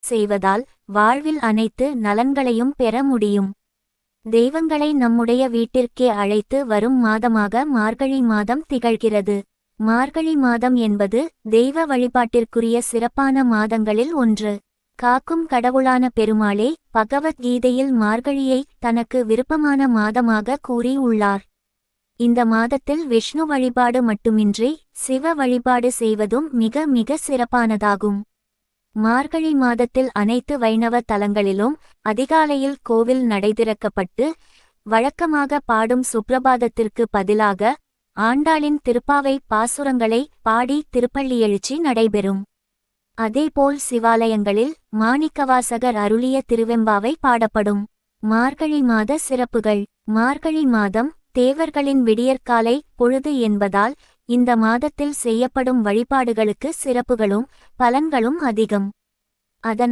செய்வதால் வாழ்வில் அனைத்து நலன்களையும் பெற முடியும். தெய்வங்களை நம்முடைய வீட்டிற்கே அழைத்து வரும் மாதமாக மார்கழி மாதம் திகழ்கிறது. மார்கழி மாதம் என்பது தெய்வ வழிபாட்டிற்குரிய சிறப்பான மாதங்களில் ஒன்று. காக்கும் கடவுளான பெருமாளே பகவத்கீதையில் மார்கழியை தனக்கு விருப்பமான மாதமாக கூறி உள்ளார். இந்த மாதத்தில் விஷ்ணு வழிபாடு மட்டுமின்றி சிவ வழிபாடு செய்வதும் மிக மிக சிறப்பானதாகும். மார்கழி மாதத்தில் அனைத்து வைணவ தலங்களிலும் அதிகாலையில் கோவில் நடைதிறக்கப்பட்டு வழக்கமாக பாடும் சுப்ரபாதத்திற்கு பதிலாக ஆண்டாளின் திருப்பாவை பாசுரங்களை பாடி திருப்பள்ளியெழுச்சி நடைபெறும். அதேபோல் சிவாலயங்களில் மாணிக்கவாசகர் அருளிய திருவெம்பாவை பாடப்படும். மார்கழி மாத சிறப்புகள். மார்கழி மாதம் தேவர்களின் விடியற்காலை பொழுது என்பதால் இந்த மாதத்தில் செய்யப்படும் வழிபாடுகளுக்கு சிறப்புகளும் பலன்களும் அதிகம். அதனால்